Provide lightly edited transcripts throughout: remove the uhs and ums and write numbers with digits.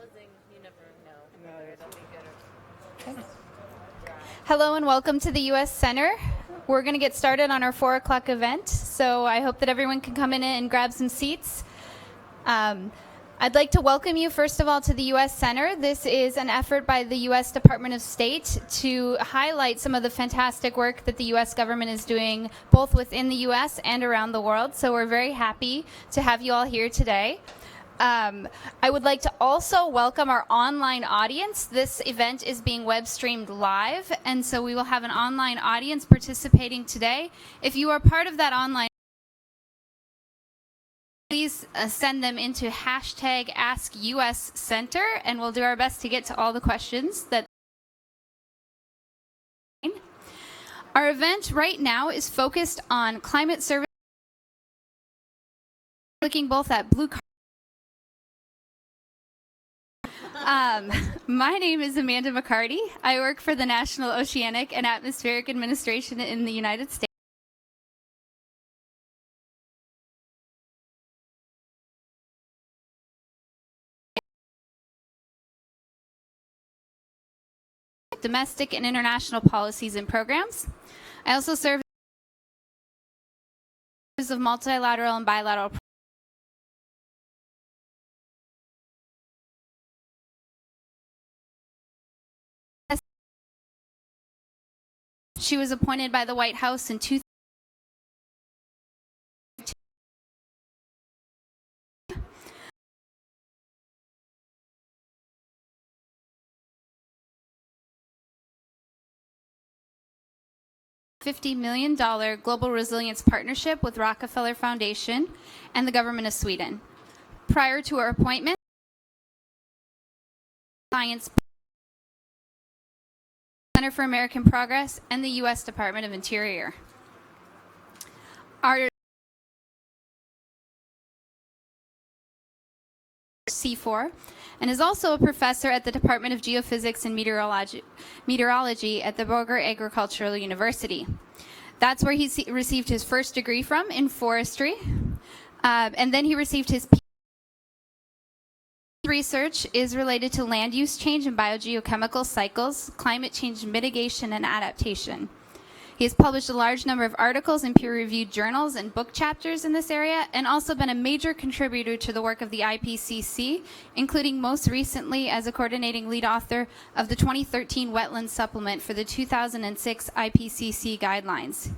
closing, you never know whether it'll be good or Okay. Hello and welcome to the U.S. Center. We're going to get started on our 4 o'clock event, so I hope that everyone can come in and grab some seats. I'd like to welcome you, first of all, to the U.S. Center. This is an effort by the U.S. Department of State to highlight some of the fantastic work that the U.S. government is doing both within the U.S. and around the world, so we're very happy to have you all here today. I would like to also welcome our online audience. This event is being web streamed live, and so we will have an online audience participating today. If you are part of that online, please send them into hashtag AskUSCenter, and we'll do our best to get to all the questions that. Our event right now is focused on climate service, looking both at blue carbon. My name is Amanda McCarty. I work for the National Oceanic and Atmospheric Administration in the United States. Domestic and international policies and programs. I also serve as of multilateral and bilateral. She was appointed by the White House in 2000. $50 million global resilience partnership with Rockefeller Foundation and the government of Sweden. Prior to her appointment, Science Center for American Progress and the U.S. Department of Interior. Our C4 and is also a professor at the Department of Geophysics and Meteorology at the Boger Agricultural University. That's where he received his first degree from in forestry, and then he received his PhD. Research is related to land use change and biogeochemical cycles, climate change mitigation, and adaptation. He has published a large number of articles in peer-reviewed journals and book chapters in this area, and also been a major contributor to the work of the IPCC, including most recently as a coordinating lead author of the 2013 Wetlands Supplement for the 2006 IPCC guidelines.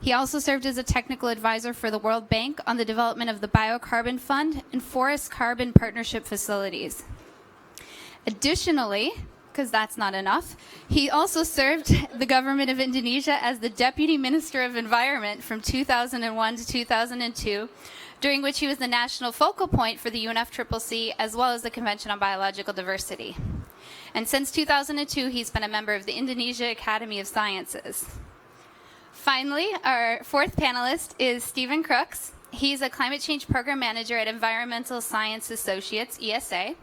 He also served as a technical advisor for the World Bank on the development of the Biocarbon Fund and Forest Carbon Partnership facilities. Additionally, because that's not enough, he also served the government of Indonesia as the Deputy Minister of Environment from 2001 to 2002, during which he was the national focal point for the UNFCCC as well as the Convention on Biological Diversity. And since 2002, he's been a member of the Indonesia Academy of Sciences. Finally, our fourth panelist is Stephen Crooks. He's a climate change program manager at Environmental Science Associates, ESA.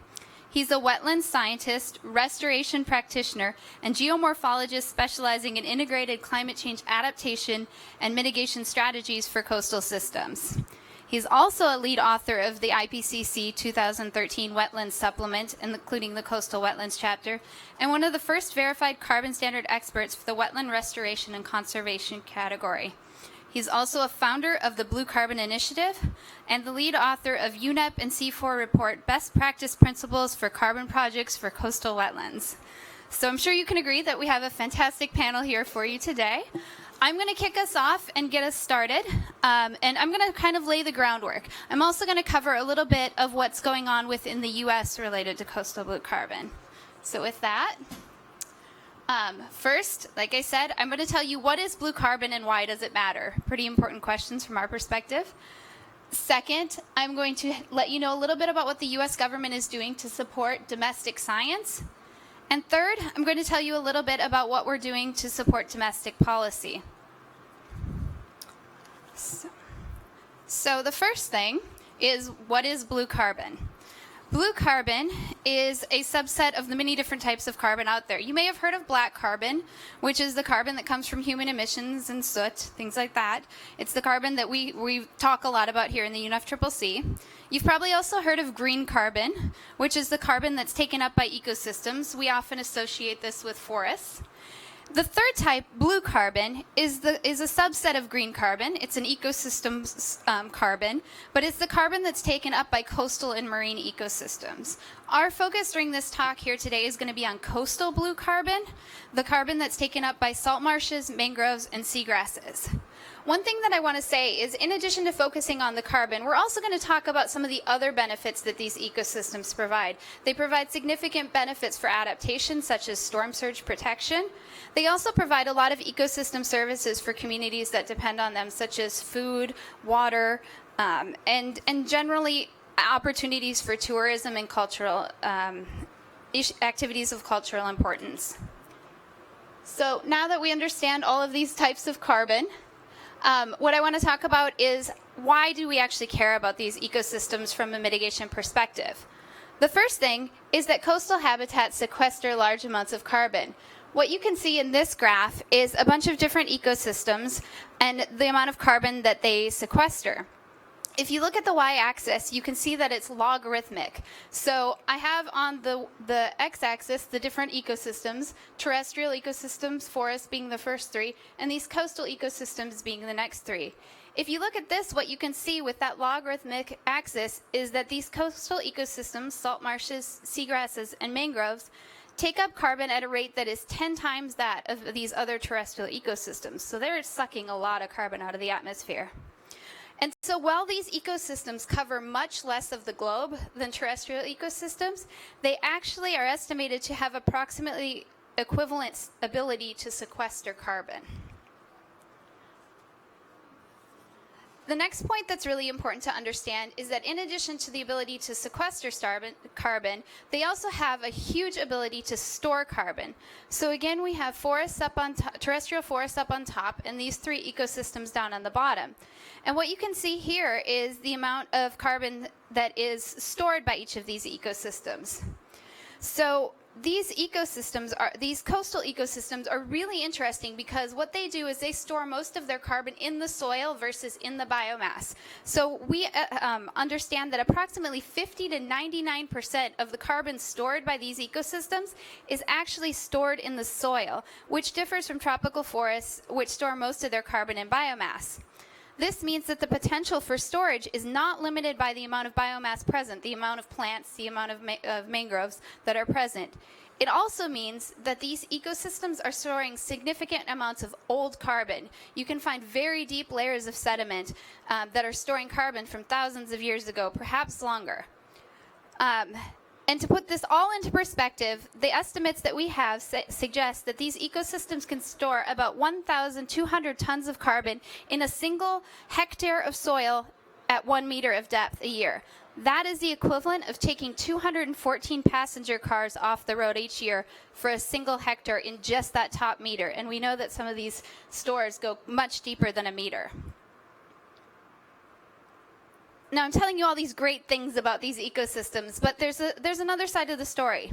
He's a wetland scientist, restoration practitioner, and geomorphologist specializing in integrated climate change adaptation and mitigation strategies for coastal systems. He's also a lead author of the IPCC 2013 Wetlands Supplement, including the Coastal Wetlands chapter, and one of the first verified carbon standard experts for the wetland restoration and conservation category. He's also a founder of the Blue Carbon Initiative and the lead author of UNEP and C4 report Best Practice Principles for Carbon Projects for Coastal Wetlands. So I'm sure you can agree that we have a fantastic panel here for you today. I'm going to kick us off and get us started, and I'm going to kind of lay the groundwork. I'm also going to cover a little bit of what's going on within the U.S. related to coastal blue carbon. So with that, first, like I said, I'm going to tell you what is blue carbon and why does it matter. Pretty important questions from our perspective. Second, I'm going to let you know a little bit about what the U.S. government is doing to support domestic science. And third, I'm going to tell you a little bit about what we're doing to support domestic policy. So the first thing is, what is blue carbon? Blue carbon is a subset of the many different types of carbon out there. You may have heard of black carbon, which is the carbon that comes from human emissions and soot, things like that. It's the carbon that we talk a lot about here in the UNFCCC. You've probably also heard of green carbon, which is the carbon that's taken up by ecosystems. We often associate this with forests. The third type, blue carbon, is a subset of green carbon. It's an ecosystem carbon, but it's the carbon that's taken up by coastal and marine ecosystems. Our focus during this talk here today is going to be on coastal blue carbon, the carbon that's taken up by salt marshes, mangroves, and seagrasses. One thing that I want to say is, in addition to focusing on the carbon, we're also going to talk about some of the other benefits that these ecosystems provide. They provide significant benefits for adaptation, such as storm surge protection. They also provide a lot of ecosystem services for communities that depend on them, such as food, water, and generally opportunities for tourism and cultural activities of cultural importance. So now that we understand all of these types of carbon, what I want to talk about is, why do we actually care about these ecosystems from a mitigation perspective? The first thing is that coastal habitats sequester large amounts of carbon. What you can see in this graph is a bunch of different ecosystems and the amount of carbon that they sequester. If you look at the y-axis, you can see that it's logarithmic. So I have on the x-axis the different ecosystems, terrestrial ecosystems, forests being the first three, and these coastal ecosystems being the next three. If you look at this, what you can see with that logarithmic axis is that these coastal ecosystems, salt marshes, seagrasses, and mangroves, take up carbon at a rate that is 10 times that of these other terrestrial ecosystems. So they're sucking a lot of carbon out of the atmosphere. And so while these ecosystems cover much less of the globe than terrestrial ecosystems, they actually are estimated to have approximately equivalent ability to sequester carbon. The next point that's really important to understand is that in addition to the ability to sequester carbon, they also have a huge ability to store carbon. So again, we have forests up on terrestrial forests up on top, and these three ecosystems down on the bottom. And what you can see here is the amount of carbon that is stored by each of these ecosystems. So these coastal ecosystems are really interesting because what they do is they store most of their carbon in the soil versus in the biomass. So we understand that approximately 50 to 99% of the carbon stored by these ecosystems is actually stored in the soil, which differs from tropical forests, which store most of their carbon in biomass. This means that the potential for storage is not limited by the amount of biomass present, the amount of plants, the amount of mangroves that are present. It also means that these ecosystems are storing significant amounts of old carbon. You can find very deep layers of sediment that are storing carbon from thousands of years ago, perhaps longer. And to put this all into perspective, the estimates that we have suggest that these ecosystems can store about 1,200 tons of carbon in a single hectare of soil at 1 meter of depth a year. That is the equivalent of taking 214 passenger cars off the road each year for a single hectare in just that top meter. And we know that some of these stores go much deeper than a meter. Now, I'm telling you all these great things about these ecosystems, but there's another side of the story.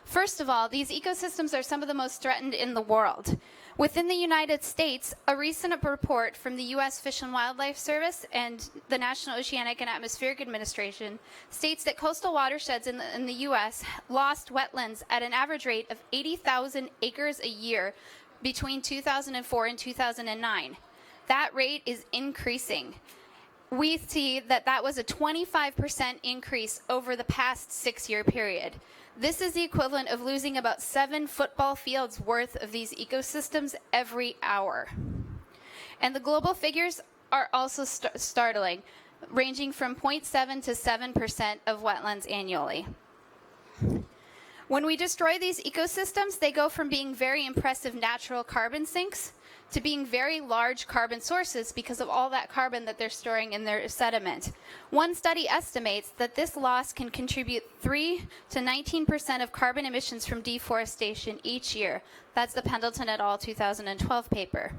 First of all, these ecosystems are some of the most threatened in the world. Within the United States, a recent report from the U.S. Fish and Wildlife Service and the National Oceanic and Atmospheric Administration states that coastal watersheds in the U.S. lost wetlands at an average rate of 80,000 acres a year between 2004 and 2009. That rate is increasing. We see that was a 25% increase over the past 6-year period. This is the equivalent of losing about 7 football fields worth of these ecosystems every hour. And the global figures are also startling, ranging from 0.7 to 7% of wetlands annually. When we destroy these ecosystems, they go from being very impressive natural carbon sinks to being very large carbon sources because of all that carbon that they're storing in their sediment. One study estimates that this loss can contribute 3 to 19% of carbon emissions from deforestation each year. That's the Pendleton et al. 2012 paper.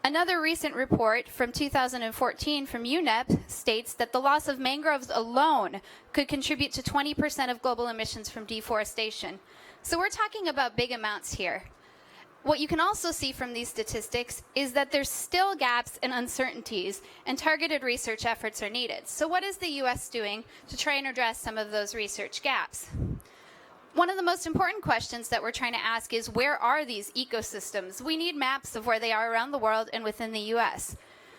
Another recent report from 2014 from UNEP states that the loss of mangroves alone could contribute to 20% of global emissions from deforestation. So we're talking about big amounts here. What you can also see from these statistics is that there's still gaps and uncertainties, and targeted research efforts are needed. So what is the U.S. doing to try and address some of those research gaps? One of the most important questions that we're trying to ask is, where are these ecosystems? We need maps of where they are around the world and within the U.S.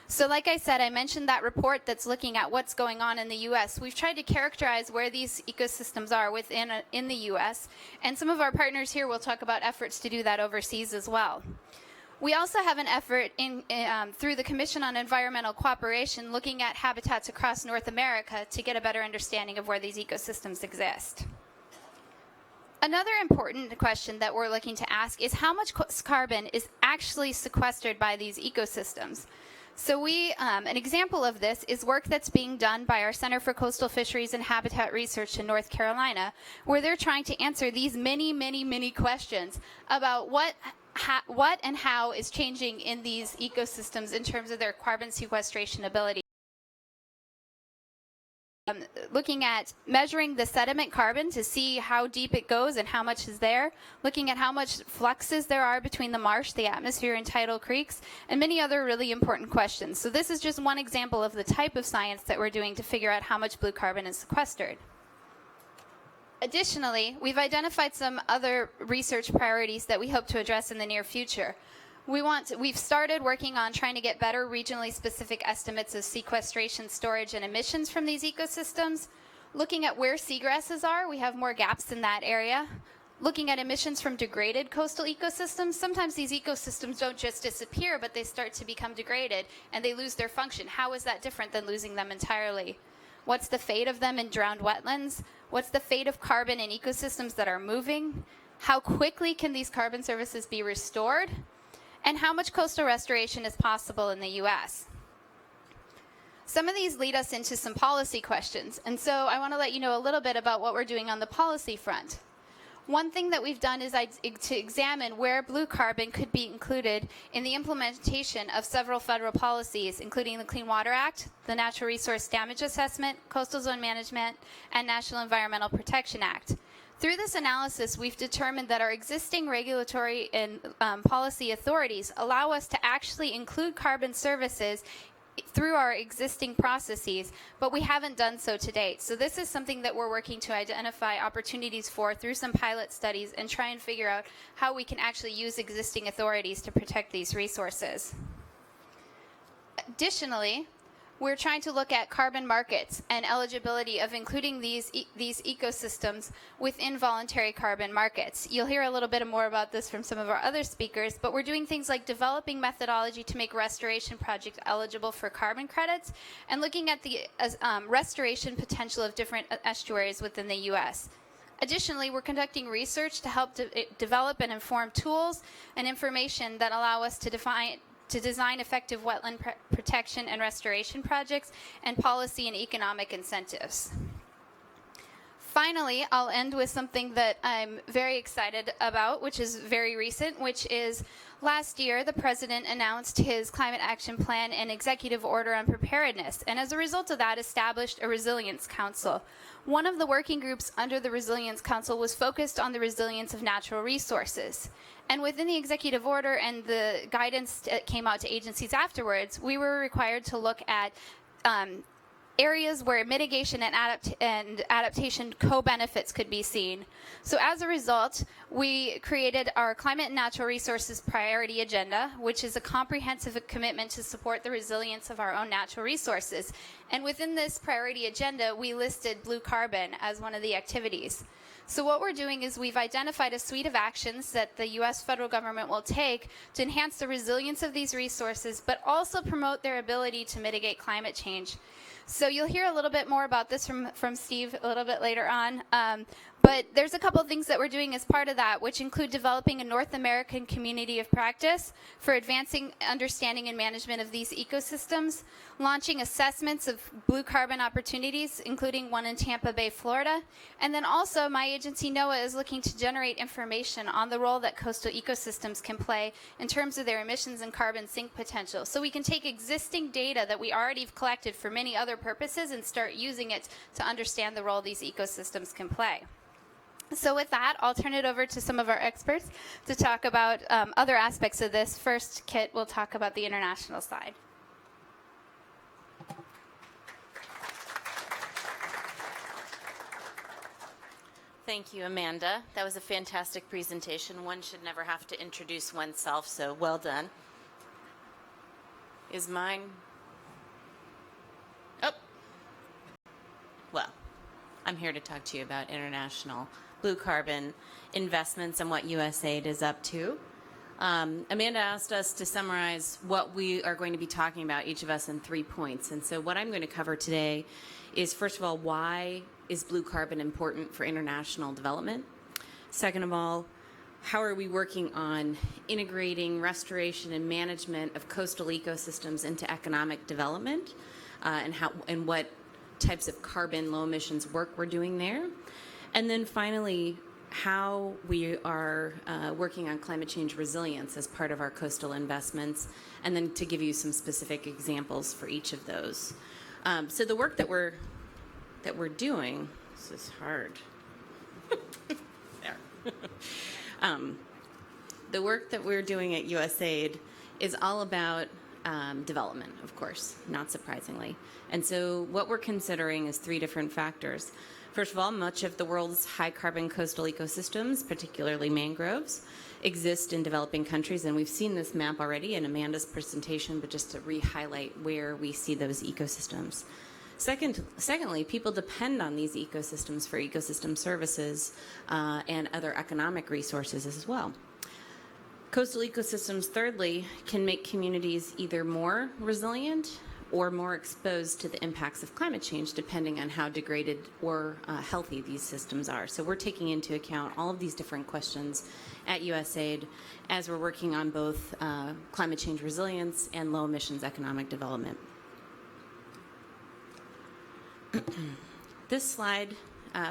So like I said, I mentioned that report that's looking at what's going on in the U.S. We've tried to characterize where these ecosystems are in the U.S., and some of our partners here will talk about efforts to do that overseas as well. We also have an effort through the Commission on Environmental Cooperation looking at habitats across North America to get a better understanding of where these ecosystems exist. Another important question that we're looking to ask is how much carbon is actually sequestered by these ecosystems. So an example of this is work that's being done by our Center for Coastal Fisheries and Habitat Research in North Carolina, where they're trying to answer these many questions about what and how is changing in these ecosystems in terms of their carbon sequestration ability. Looking at measuring the sediment carbon to see how deep it goes and how much is there, looking at how much fluxes there are between the marsh, the atmosphere, and tidal creeks, and many other really important questions. So this is just one example of the type of science that we're doing to figure out how much blue carbon is sequestered. Additionally, we've identified some other research priorities that we hope to address in the near future. We've started working on trying to get better regionally specific estimates of sequestration, storage, and emissions from these ecosystems. Looking at where seagrasses are, we have more gaps in that area. Looking at emissions from degraded coastal ecosystems, sometimes these ecosystems don't just disappear, but they start to become degraded and they lose their function. How is that different than losing them entirely? What's the fate of them in drowned wetlands? What's the fate of carbon in ecosystems that are moving? How quickly can these carbon services be restored? And how much coastal restoration is possible in the U.S.? Some of these lead us into some policy questions, and so I want to let you know a little bit about what we're doing on the policy front. One thing that we've done is to examine where blue carbon could be included in the implementation of several federal policies, including the Clean Water Act, the Natural Resource Damage Assessment, Coastal Zone Management, and National Environmental Protection Act. Through this analysis, we've determined that our existing regulatory and policy authorities allow us to actually include carbon services through our existing processes, but we haven't done so to date. So this is something that we're working to identify opportunities for through some pilot studies and try and figure out how we can actually use existing authorities to protect these resources. Additionally, we're trying to look at carbon markets and eligibility of including these ecosystems within voluntary carbon markets. You'll hear a little bit more about this from some of our other speakers, but we're doing things like developing methodology to make restoration projects eligible for carbon credits and looking at the restoration potential of different estuaries within the U.S. Additionally, we're conducting research to help develop and inform tools and information that allow us to design effective wetland protection and restoration projects and policy and economic incentives. Finally, I'll end with something that I'm very excited about, which is very recent, which is last year the President announced his Climate Action Plan and Executive Order on Preparedness, and as a result of that established a Resilience Council. One of the working groups under the Resilience Council was focused on the resilience of natural resources. And within the executive order and the guidance that came out to agencies afterwards, we were required to look at areas where mitigation and adaptation co-benefits could be seen. So as a result, we created our Climate and Natural Resources Priority Agenda, which is a comprehensive commitment to support the resilience of our own natural resources. And within this priority agenda, we listed blue carbon as one of the activities. So what we're doing is we've identified a suite of actions that the U.S. federal government will take to enhance the resilience of these resources, but also promote their ability to mitigate climate change. So you'll hear a little bit more about this from Steve a little bit later on, But there's a couple of things that we're doing as part of that, which include developing a North American community of practice for advancing understanding and management of these ecosystems, launching assessments of blue carbon opportunities, including one in Tampa Bay, Florida. And then also my agency, NOAA, is looking to generate information on the role that coastal ecosystems can play in terms of their emissions and carbon sink potential. So we can take existing data that we already have collected for many other purposes and start using it to understand the role these ecosystems can play. So with that, I'll turn it over to some of our experts to talk about other aspects of this. First, Kit will talk about the international side. Thank you, Amanda. That was a fantastic presentation. One should never have to introduce oneself, so well done. Is mine? Oh. Well, I'm here to talk to you about international blue carbon investments and what USAID is up to. Amanda asked us to summarize what we are going to be talking about, each of us, in 3 points. And so what I'm going to cover today is, first of all, why is blue carbon important for international development? Second of all, how are we working on integrating restoration and management of coastal ecosystems into economic development, and what types of carbon low emissions work we're doing there? And then finally, how we are working on climate change resilience as part of our coastal investments, and then to give you some specific examples for each of those. So the work that we're doing, this is hard. There. The work that we're doing at USAID is all about development, of course, not surprisingly. And so what we're considering is 3 different factors. First of all, much of the world's high-carbon coastal ecosystems, particularly mangroves, exist in developing countries, and we've seen this map already in Amanda's presentation, but just to re-highlight where we see those ecosystems. Secondly, people depend on these ecosystems for ecosystem services and other economic resources as well. Coastal ecosystems, thirdly, can make communities either more resilient or more exposed to the impacts of climate change, depending on how degraded or healthy these systems are. So we're taking into account all of these different questions at USAID as we're working on both climate change resilience and low emissions economic development. This slide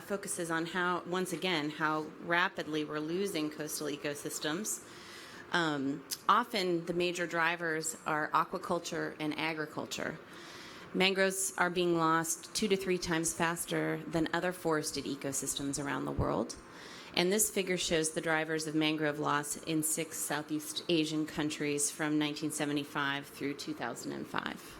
focuses on how, once again, how rapidly we're losing coastal ecosystems. Often the major drivers are aquaculture and agriculture. Mangroves are being lost 2 to 3 times faster than other forested ecosystems around the world. And this figure shows the drivers of mangrove loss in 6 Southeast Asian countries from 1975 through 2005.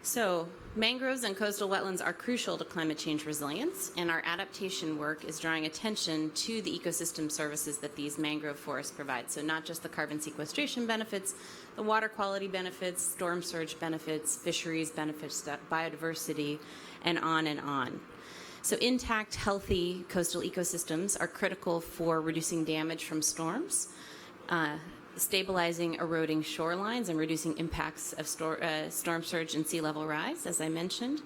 So, mangroves and coastal wetlands are crucial to climate change resilience, and our adaptation work is drawing attention to the ecosystem services that these mangrove forests provide. So not just the carbon sequestration benefits, the water quality benefits, storm surge benefits, fisheries benefits, biodiversity, and on and on. So intact, healthy coastal ecosystems are critical for reducing damage from storms, stabilizing eroding shorelines and reducing impacts of storm surge and sea level rise, as I mentioned,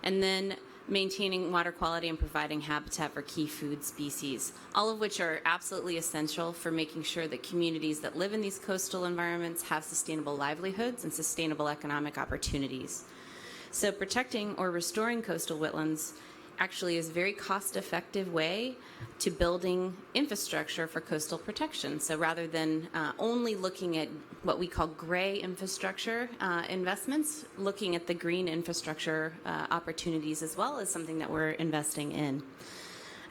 and then maintaining water quality and providing habitat for key food species, all of which are absolutely essential for making sure that communities that live in these coastal environments have sustainable livelihoods and sustainable economic opportunities. So protecting or restoring coastal wetlands actually is a very cost-effective way to building infrastructure for coastal protection. So rather than only looking at what we call gray infrastructure investments, looking at the green infrastructure opportunities as well is something that we're investing in.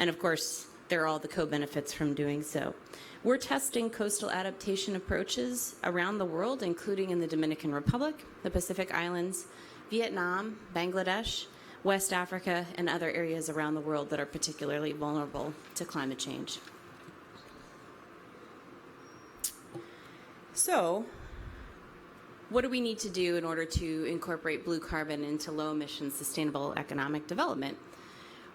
And of course, there are all the co-benefits from doing so. We're testing coastal adaptation approaches around the world, including in the Dominican Republic, the Pacific Islands, Vietnam, Bangladesh, West Africa, and other areas around the world that are particularly vulnerable to climate change. So, what do we need to do in order to incorporate blue carbon into low emission sustainable economic development?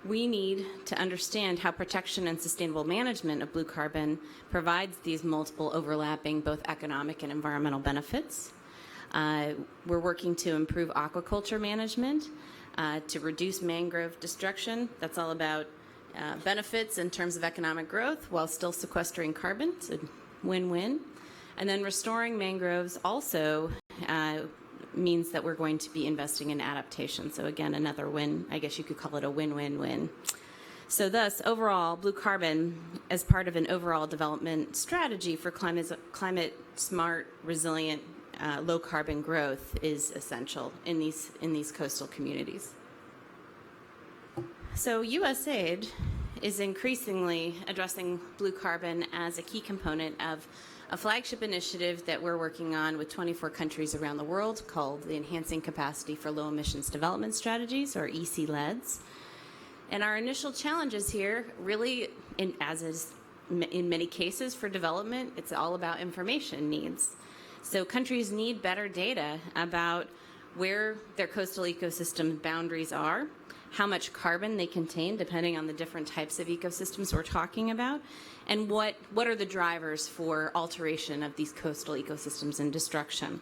We need to understand how protection and sustainable management of blue carbon provides these multiple overlapping both economic and environmental benefits. We're working to improve aquaculture management, to reduce mangrove destruction. That's all about benefits in terms of economic growth while still sequestering carbon. It's a win-win. And then restoring mangroves also means that we're going to be investing in adaptation. So again, another win. I guess you could call it a win-win-win. So thus, overall, blue carbon, as part of an overall development strategy for climate-smart, resilient, low-carbon growth, is essential in these coastal communities. So USAID is increasingly addressing blue carbon as a key component of a flagship initiative that we're working on with 24 countries around the world called the Enhancing Capacity for Low Emissions Development Strategies, or EC-LEDs. And our initial challenges here, really, as is in many cases for development, it's all about information needs. So countries need better data about where their coastal ecosystem boundaries are, how much carbon they contain, depending on the different types of ecosystems we're talking about, and what are the drivers for alteration of these coastal ecosystems and destruction.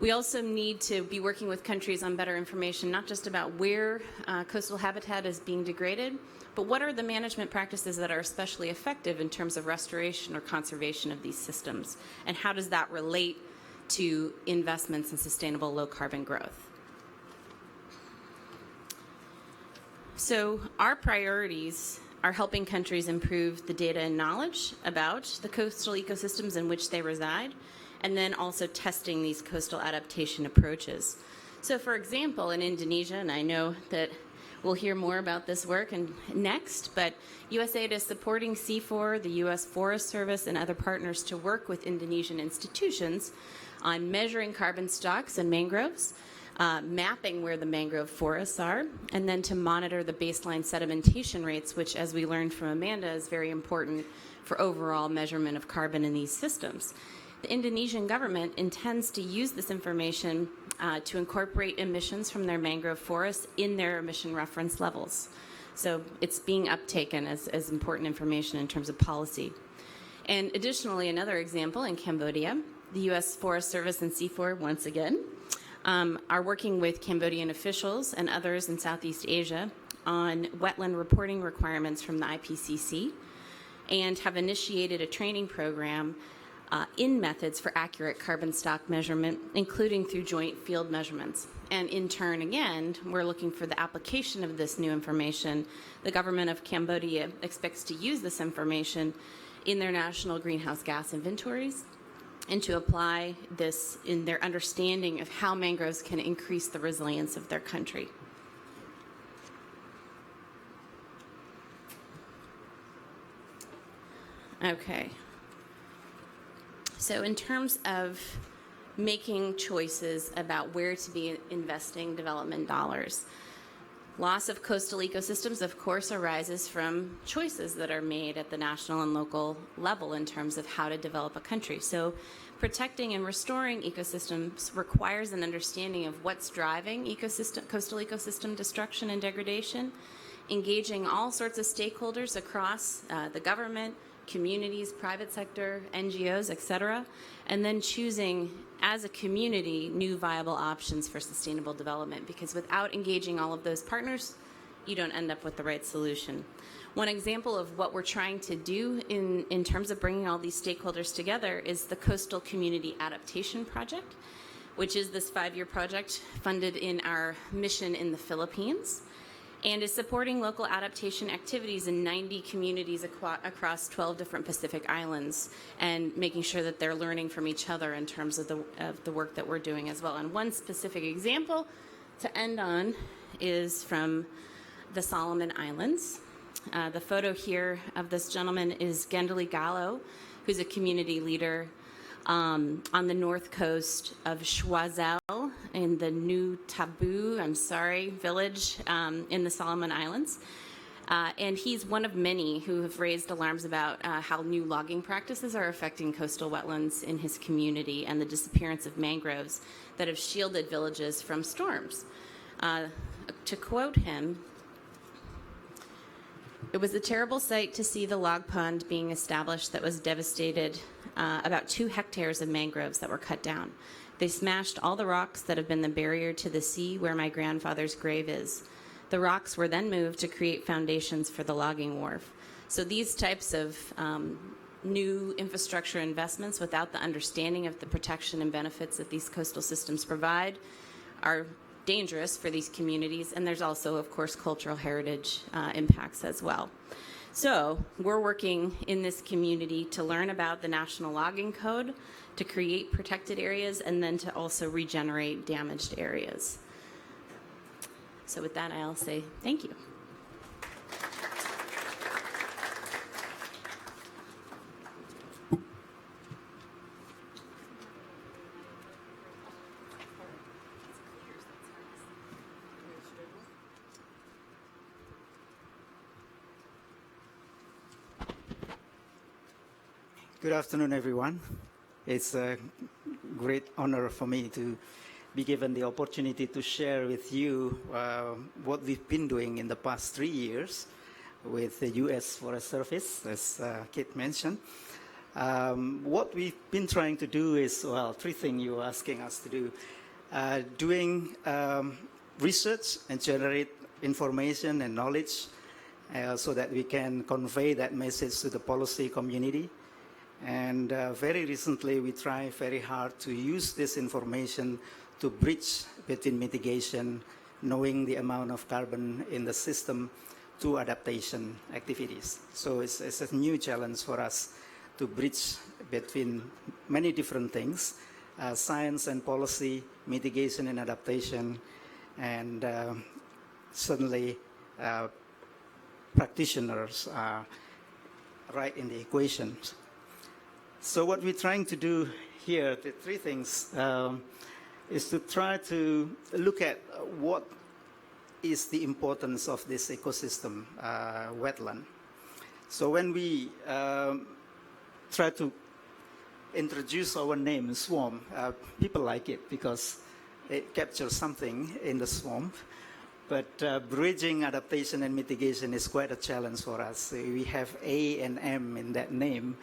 We also need to be working with countries on better information, not just about where coastal habitat is being degraded, but what are the management practices that are especially effective in terms of restoration or conservation of these systems, and how does that relate to investments in sustainable low-carbon growth. So our priorities are helping countries improve the data and knowledge about the coastal ecosystems in which they reside, and then also testing these coastal adaptation approaches. So for example, in Indonesia, and I know that we'll hear more about this work next, but USAID is supporting C4, the U.S. Forest Service, and other partners to work with Indonesian institutions on measuring carbon stocks and mangroves, mapping where the mangrove forests are, and then to monitor the baseline sedimentation rates, which, as we learned from Amanda, is very important for overall measurement of carbon in these systems. The Indonesian government intends to use this information to incorporate emissions from their mangrove forests in their emission reference levels. So it's being uptaken as important information in terms of policy. And additionally, another example in Cambodia, the U.S. Forest Service and C4, once again, are working with Cambodian officials and others in Southeast Asia on wetland reporting requirements from the IPCC, and have initiated a training program in methods for accurate carbon stock measurement, including through joint field measurements. And in turn, again, we're looking for the application of this new information. The government of Cambodia expects to use this information in their national greenhouse gas inventories, and to apply this in their understanding of how mangroves can increase the resilience of their country. Okay. So in terms of making choices about where to be investing development dollars, loss of coastal ecosystems, of course, arises from choices that are made at the national and local level in terms of how to develop a country. So protecting and restoring ecosystems requires an understanding of what's driving coastal ecosystem destruction and degradation, engaging all sorts of stakeholders across the government, communities, private sector, NGOs, et cetera, and then choosing as a community new viable options for sustainable development, because without engaging all of those partners, you don't end up with the right solution. One example of what we're trying to do in terms of bringing all these stakeholders together is the Coastal Community Adaptation Project, which is this 5-year project funded in our mission in the Philippines, and is supporting local adaptation activities in 90 communities across 12 different Pacific islands, and making sure that they're learning from each other in terms of the work that we're doing as well. And one specific example to end on is from the Solomon Islands. The photo here of this gentleman is Gendali Gallo, who's a community leader on the north coast of Choiseul in the New Tabou, village in the Solomon Islands. And he's one of many who have raised alarms about how new logging practices are affecting coastal wetlands in his community, and the disappearance of mangroves that have shielded villages from storms. To quote him, "It was a terrible sight to see the log pond being established that was devastated, about 2 hectares of mangroves that were cut down. They smashed all the rocks that have been the barrier to the sea where my grandfather's grave is. The rocks were then moved to create foundations for the logging wharf. So these types of new infrastructure investments without the understanding of the protection and benefits that these coastal systems provide are dangerous for these communities, and there's also, of course, cultural heritage impacts as well. So we're working in this community to learn about the National Logging Code, to create protected areas, and then to also regenerate damaged areas. So with that, I'll say thank you. Good afternoon, everyone. It's a great honor for me to be given the opportunity to share with you what we've been doing in the past 3 years with the U.S. Forest Service, as Kate mentioned. What we've been trying to do is, well, 3 things you were asking us to do. Doing research and generate information and knowledge so that we can convey that message to the policy community. And very recently, we tried very hard to use this information to bridge between mitigation, knowing the amount of carbon in the system, to adaptation activities. So it's a new challenge for us to bridge between many different things, science and policy, mitigation and adaptation, and certainly practitioners are right in the equations. So what we're trying to do here, the 3 things, is to try to look at what is the importance of this ecosystem, wetland. So when we try to introduce our name, swamp, people like it because it captures something in the swamp. But bridging adaptation and mitigation is quite a challenge for us. We have A and M in that name,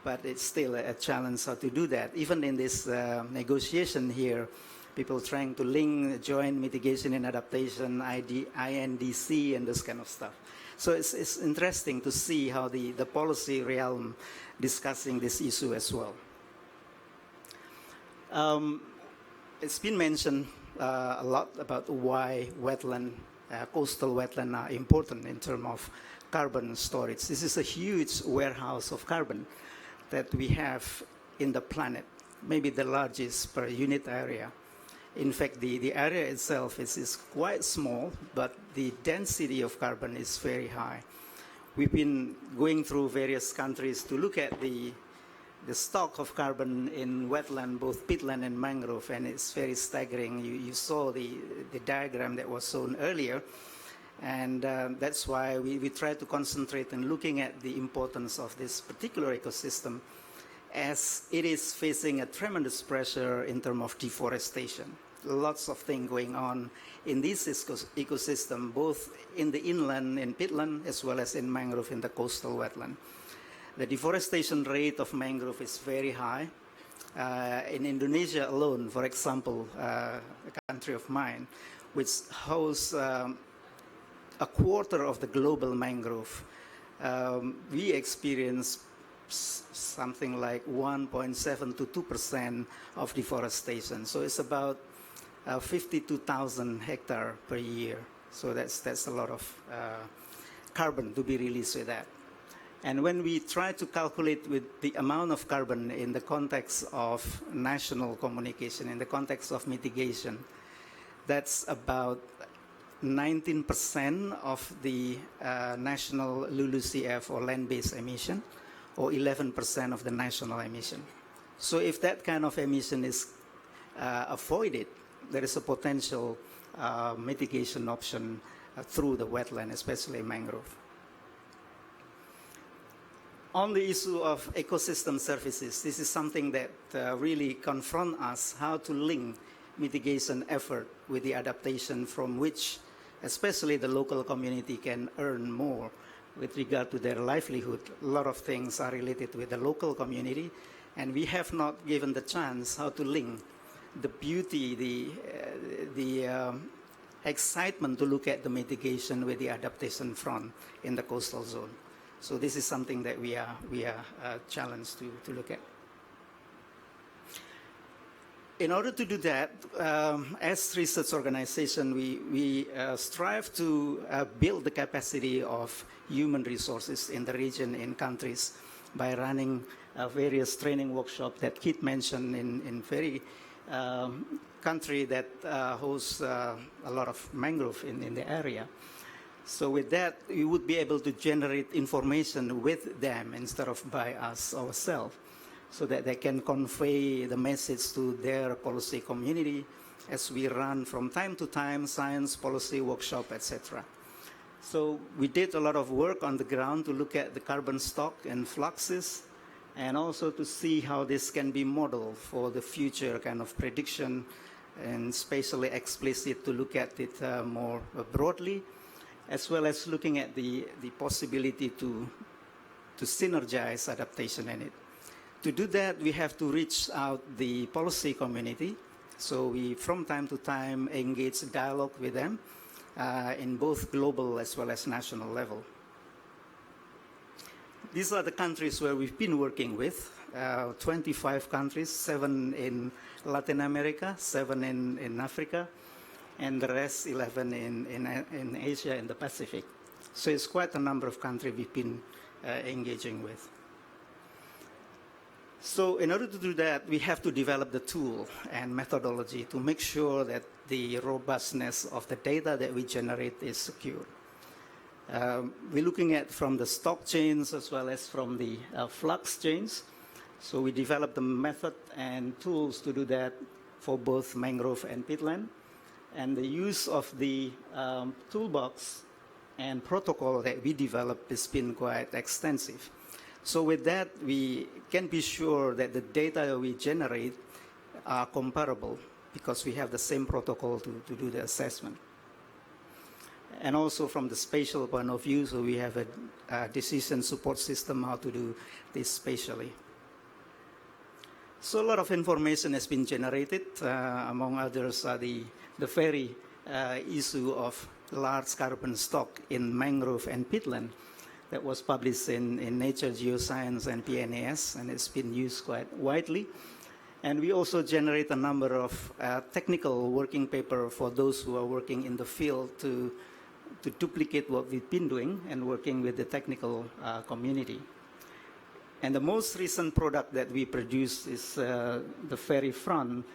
but it's still a challenge how to do that. Even in this negotiation here, people trying to link joint mitigation and adaptation, INDC, and this kind of stuff. So it's interesting to see how the policy realm discussing this issue as well. It's been mentioned a lot about why wetland, coastal wetland are important in terms of carbon storage. This is a huge warehouse of carbon that we have in the planet, maybe the largest per unit area. In fact, the area itself is quite small, but the density of carbon is very high. We've been going through various countries to look at the stock of carbon in wetland, both peatland and mangrove, and it's very staggering. You saw the diagram that was shown earlier, and that's why we try to concentrate on looking at the importance of this particular ecosystem, as it is facing a tremendous pressure in terms of deforestation. Lots of things going on in this ecosystem, both in the inland, in peatland, as well as in mangrove, in the coastal wetland. The deforestation rate of mangrove is very high. In Indonesia alone, for example, a country of mine, which hosts a quarter of the global mangrove, we experience something like 1.7 to 2% of deforestation. So it's about 52,000 hectares per year. So that's a lot of carbon to be released with that. And when we try to calculate with the amount of carbon in the context of national communication, in the context of mitigation, that's about 19% of the national LULUCF or land-based emission, or 11% of the national emission. So if that kind of emission is avoided, there is a potential mitigation option through the wetland, especially mangrove. On the issue of ecosystem services, this is something that really confront us how to link mitigation effort with the adaptation from which especially the local community can earn more with regard to their livelihood. A lot of things are related with the local community, and we have not given the chance how to link the beauty, the excitement to look at the mitigation with the adaptation front in the coastal zone. So this is something that we are challenged to look at. In order to do that, as research organization, we strive to build the capacity of human resources in the region, in countries, by running various training workshops that Kit mentioned in very country that hosts a lot of mangrove in the area. So with that, we would be able to generate information with them instead of by us ourselves, so that they can convey the message to their policy community as we run from time to time science policy workshop, etc. So we did a lot of work on the ground to look at the carbon stock and fluxes, and also to see how this can be modeled for the future kind of prediction, and spatially explicit to look at it more broadly, as well as looking at the possibility to synergize adaptation in it. To do that, we have to reach out the policy community. So we, from time to time, engage dialogue with them in both global as well as national level. These are the countries where we've been working with, 25 countries, 7 in Latin America, 7 in Africa, and the rest 11 in Asia and the Pacific. So it's quite a number of countries we've been engaging with. So in order to do that, we have to develop the tool and methodology to make sure that the robustness of the data that we generate is secure. We're looking at from the stock chains as well as from the flux chains. So we developed the method and tools to do that for both mangrove and peatland. And the use of the toolbox and protocol that we developed has been quite extensive. So with that, we can be sure that the data we generate are comparable because we have the same protocol to do the assessment. And also from the spatial point of view, so we have a decision support system how to do this spatially. So a lot of information has been generated, among others the very issue of large carbon stock in mangrove and peatland that was published in Nature Geoscience and PNAS, and it's been used quite widely. And we also generate a number of technical working paper for those who are working in the field to duplicate what we've been doing and working with the technical community. And the most recent product that we produced is the very front,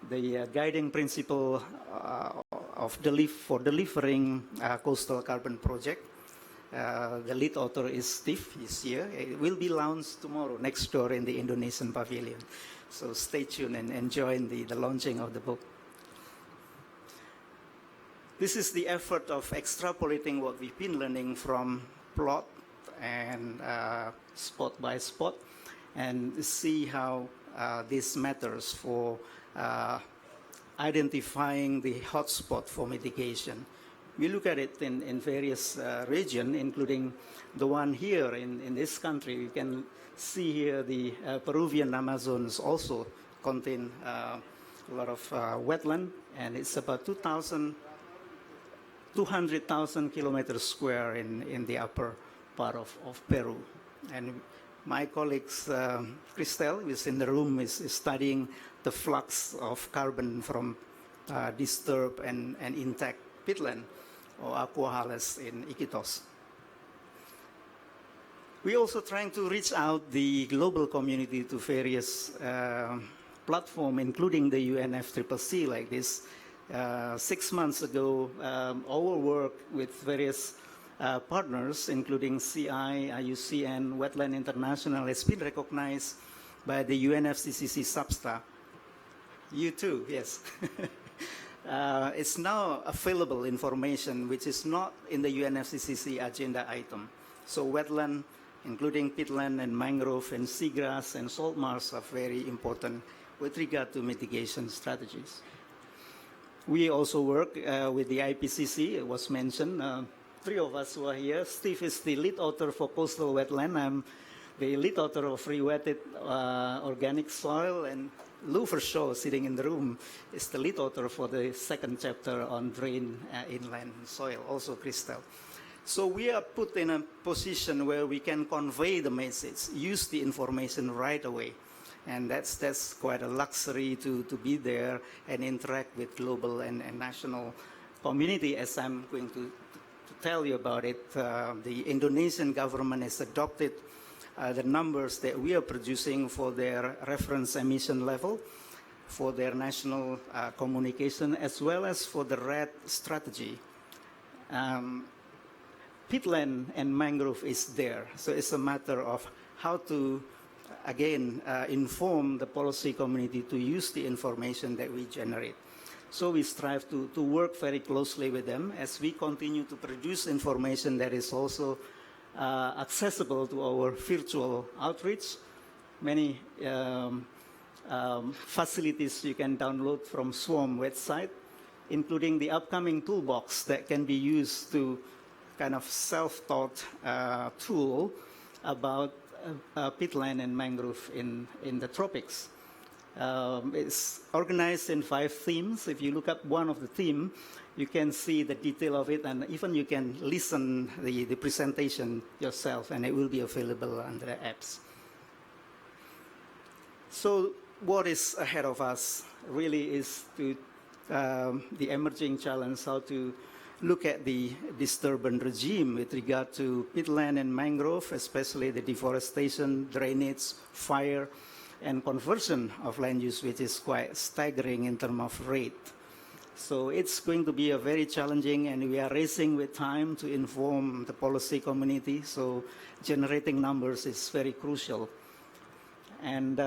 the guiding principle for delivering coastal carbon project. The lead author is Steve, he's here. It will be launched tomorrow next door in the Indonesian pavilion. So stay tuned and join the launching of the book. This is the effort of extrapolating what we've been learning from plot and spot by spot, and see how this matters for identifying the hotspot for mitigation. We look at it in various regions, including the one here in this country. You can see here the Peruvian Amazons also contain a lot of wetland, and it's about 200,000 kilometers square in the upper part of Peru. And my colleagues, Christelle, who is in the room, is studying the flux of carbon from disturbed and intact peatland, or aquahales in Iquitos. We're also trying to reach out the global community to various platforms, including the UNFCCC like this. 6 months ago, our work with various partners, including CI, IUCN, Wetland International, has been recognized by the UNFCCC Substa. You too, yes. It's now available information which is not in the UNFCCC agenda item. So wetland, including peatland and mangrove and seagrass and salt marsh, are very important with regard to mitigation strategies. We also work with the IPCC, it was mentioned. 3 of us who are here. Steve is the lead author for coastal wetland. I'm the lead author of re-wetted organic soil, and Lou for sure, sitting in the room, is the lead author for the second chapter on drain inland soil, also Crystal. So we are put in a position where we can convey the message, use the information right away. And that's quite a luxury to be there and interact with global and national community, as I'm going to tell you about it. The Indonesian government has adopted the numbers that we are producing for their reference emission level, for their national communication, as well as for the RED strategy. Peatland and mangrove is there, so it's a matter of how to, again, inform the policy community to use the information that we generate. So we strive to work very closely with them as we continue to produce information that is also accessible to our virtual outreach. Many facilities you can download from SWARM website, including the upcoming toolbox that can be used to kind of self-taught tool about peatland and mangrove in the tropics. It's organized in 5 themes. If you look up one of the theme, you can see the detail of it, and even you can listen the presentation yourself, and it will be available under the apps. So what is ahead of us really is to the emerging challenge, how to look at the disturbance regime with regard to peatland and mangrove, especially the deforestation, drainage, fire, and conversion of land use, which is quite staggering in terms of rate. So it's going to be a very challenging, and we are racing with time to inform the policy community. So generating numbers is very crucial. And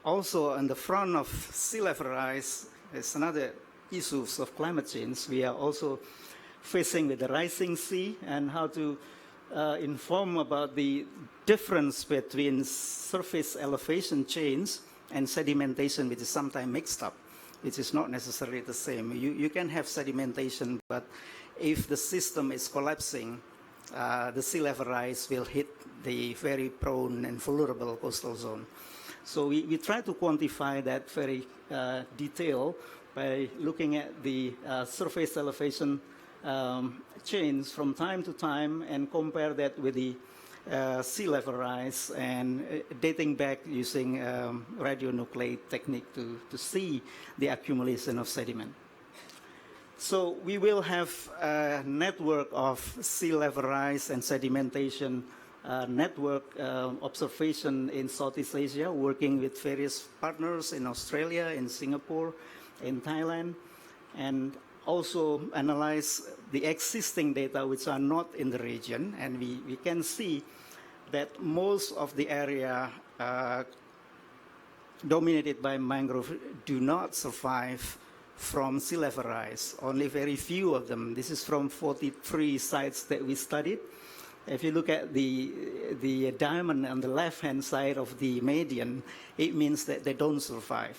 also on the front of sea level rise, there's another issues of climate change. We are also facing with the rising sea and how to inform about the difference between surface elevation change and sedimentation, which is sometimes mixed up, which is not necessarily the same. You can have sedimentation, but if the system is collapsing, the sea level rise will hit the very prone and vulnerable coastal zone. So we try to quantify that very detail by looking at the surface elevation change from time to time and compare that with the sea level rise and dating back using radionuclide technique to see the accumulation of sediment. So we will have a network of sea level rise and sedimentation network observation in Southeast Asia, working with various partners in Australia, in Singapore, in Thailand, and also analyze the existing data which are not in the region, and we can see that most of the area dominated by mangrove do not survive from sea level rise. Only very few of them. This is from 43 sites that we studied. If you look at the diamond on the left-hand side of the median, it means that they don't survive.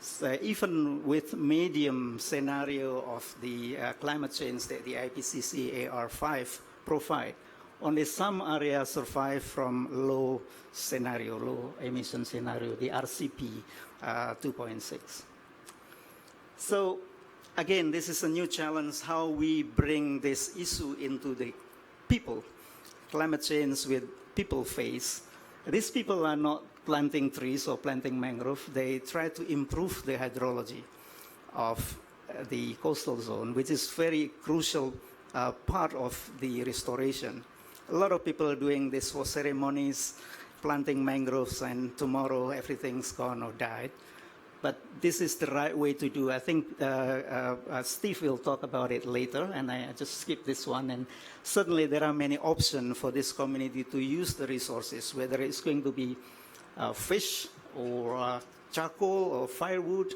So even with medium scenario of the climate change that the IPCC AR5 provide, only some areas survive from low scenario, low emission scenario, the RCP 2.6. So again, this is a new challenge, how we bring this issue into the people. Climate change with people face. These people are not planting trees or planting mangrove. They try to improve the hydrology of the coastal zone, which is very crucial part of the restoration. A lot of people are doing this for ceremonies, planting mangroves, and tomorrow everything's gone or died. But this is the right way to do. I think Steve will talk about it later, and I just skip this one. And certainly there are many options for this community to use the resources, whether it's going to be fish or charcoal or firewood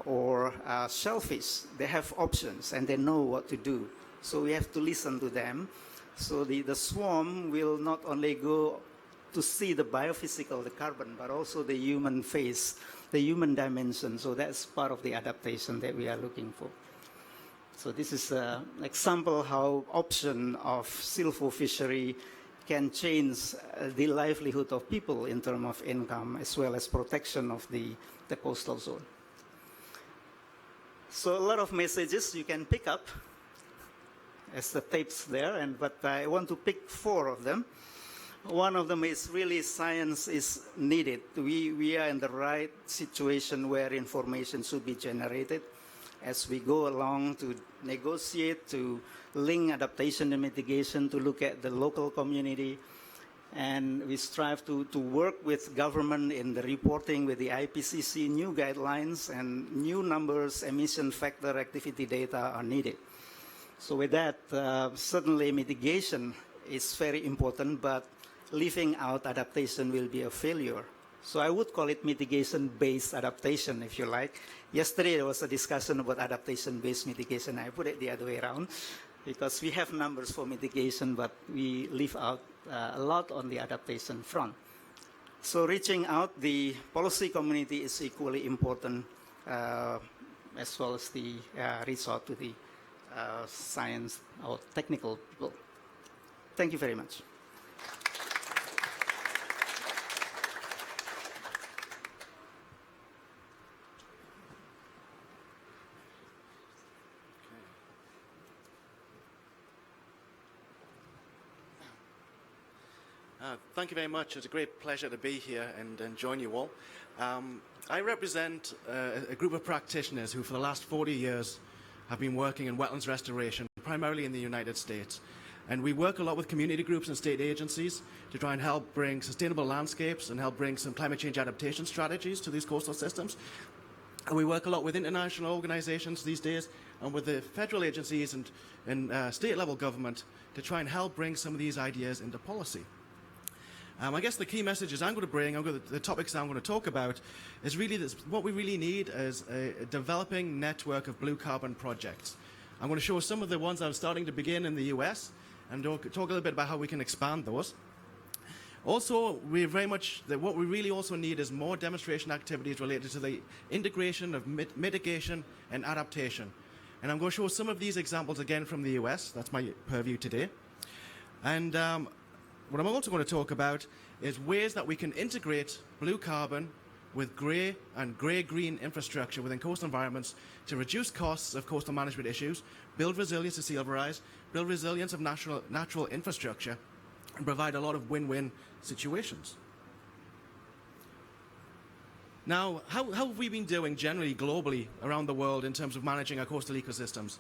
or shellfish. They have options, and they know what to do. So we have to listen to them. So the swarm will not only go to see the biophysical, the carbon, but also the human face, the human dimension. So that's part of the adaptation that we are looking for. So this is an example how option of silvo fishery can change the livelihood of people in terms of income as well as protection of the coastal zone. So a lot of messages you can pick up as the tapes there, but I want to pick 4 of them. One of them is really science is needed. We are in the right situation where information should be generated as we go along to negotiate, to link adaptation and mitigation, to look at the local community. And we strive to work with government in the reporting with the IPCC, new guidelines and new numbers, emission factor activity data are needed. So with that, certainly mitigation is very important, but leaving out adaptation will be a failure. So I would call it mitigation-based adaptation, if you like. Yesterday, there was a discussion about adaptation-based mitigation. I put it the other way around, because we have numbers for mitigation, but we leave out a lot on the adaptation front. So reaching out the policy community is equally important, as well as the reach out to the science or technical people. Thank you very much. Thank you very much. It's a great pleasure to be here and join you all. I represent a group of practitioners who for the last 40 years have been working in wetlands restoration, primarily in the United States. And we work a lot with community groups and state agencies to try and help bring sustainable landscapes and help bring some climate change adaptation strategies to these coastal systems. And we work a lot with international organizations these days and with the federal agencies and state-level government to try and help bring some of these ideas into policy. I guess the key messages I'm going to bring, the topics I'm going to talk about, is really this, what we really need is a developing network of blue carbon projects. I'm going to show some of the ones that are starting to begin in the US and talk a little bit about how we can expand those. Also, what we really also need is more demonstration activities related to the integration of mitigation and adaptation. And I'm going to show some of these examples again from the US. That's my purview today. And what I'm also going to talk about is ways that we can integrate blue carbon with grey and grey-green infrastructure within coastal environments to reduce costs of coastal management issues, build resilience to sea level rise, build resilience of natural infrastructure, and provide a lot of win-win situations. Now, how have we been doing generally globally around the world in terms of managing our coastal ecosystems?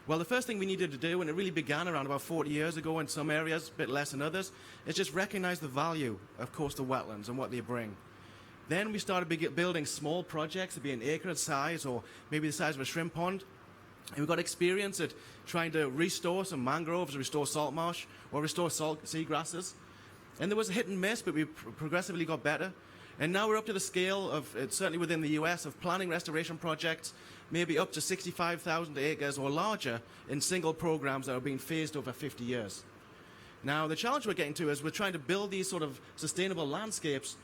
Well, the first thing we needed to do, and it really began around about 40 years ago in some areas, a bit less in others, is just recognize the value of coastal wetlands and what they bring. Then we started building small projects to be an acre in size or maybe the size of a shrimp pond. And we got experience at trying to restore some mangroves, restore salt marsh, or restore salt seagrasses. And there was a hit and miss, but we progressively got better. And now we're up to the scale of, certainly within the US, of planning restoration projects, maybe up to 65,000 acres or larger in single programs that are being phased over 50 years. Now, the challenge we're getting to is we're trying to build these sort of sustainable landscapes,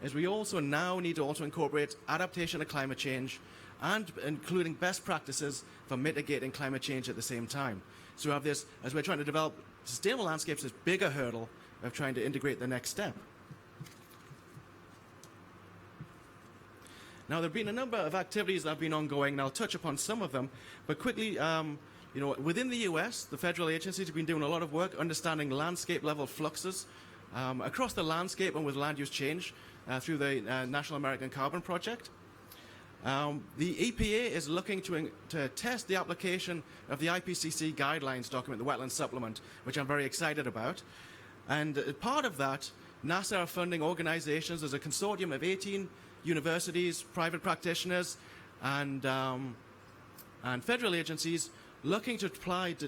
as we also now need to also incorporate adaptation to climate change and including best practices for mitigating climate change at the same time. So we have this, as we're trying to develop sustainable landscapes, this bigger hurdle of trying to integrate the next step. Now, there have been a number of activities that have been ongoing, and I'll touch upon some of them. But quickly, within the US, the federal agencies have been doing a lot of work understanding landscape-level fluxes across the landscape and with land use change through the National American Carbon Project. The EPA is looking to test the application of the IPCC guidelines document, the Wetlands Supplement, which I'm very excited about. And part of that, NASA are funding organizations. There's a consortium of 18 universities, private practitioners, and federal agencies looking to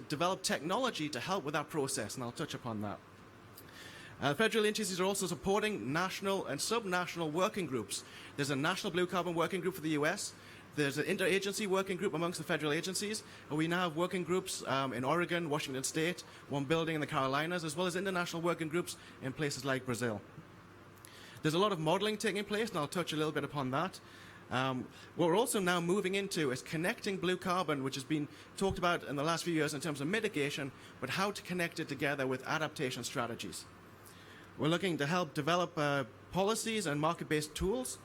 develop technology to help with that process, and I'll touch upon that. Federal agencies are also supporting national and subnational working groups. There's a National Blue Carbon Working Group for the US. There's an interagency working group amongst the federal agencies. And we now have working groups in Oregon, Washington State, one building in the Carolinas, as well as international working groups in places like Brazil. There's a lot of modeling taking place, and I'll touch a little bit upon that. What we're also now moving into is connecting blue carbon, which has been talked about in the last few years in terms of mitigation, but how to connect it together with adaptation strategies. We're looking to help develop policies and market-based tools,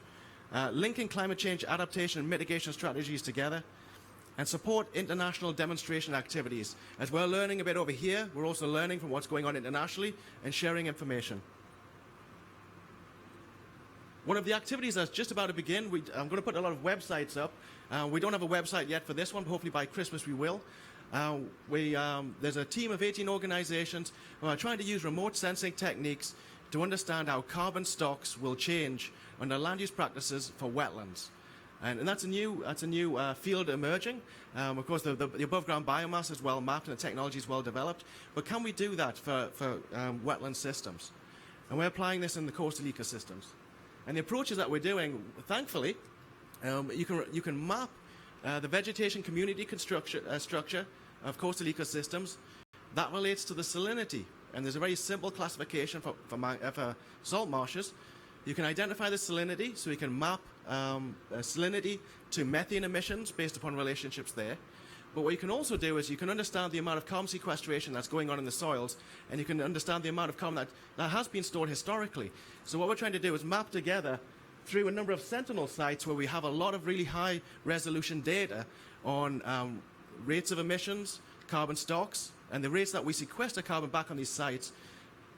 linking climate change adaptation and mitigation strategies together, and support international demonstration activities. As we're learning a bit over here, we're also learning from what's going on internationally and sharing information. One of the activities that's just about to begin, I'm going to put a lot of websites up. We don't have a website yet for this one, but hopefully by Christmas we will. There's a team of 18 organizations who are trying to use remote sensing techniques to understand how carbon stocks will change under land use practices for wetlands. And that's a new field emerging. Of course, the above ground biomass is well mapped and the technology is well developed. But can we do that for wetland systems? And we're applying this in the coastal ecosystems. And the approaches that we're doing, thankfully, you can map the vegetation community structure of coastal ecosystems. That relates to the salinity. And there's a very simple classification for salt marshes. You can identify the salinity, so you can map salinity to methane emissions based upon relationships there. But what you can also do is you can understand the amount of carbon sequestration that's going on in the soils, and you can understand the amount of carbon that has been stored historically. So what we're trying to do is map together through a number of sentinel sites where we have a lot of really high resolution data on rates of emissions, carbon stocks, and the rates that we sequester carbon back on these sites,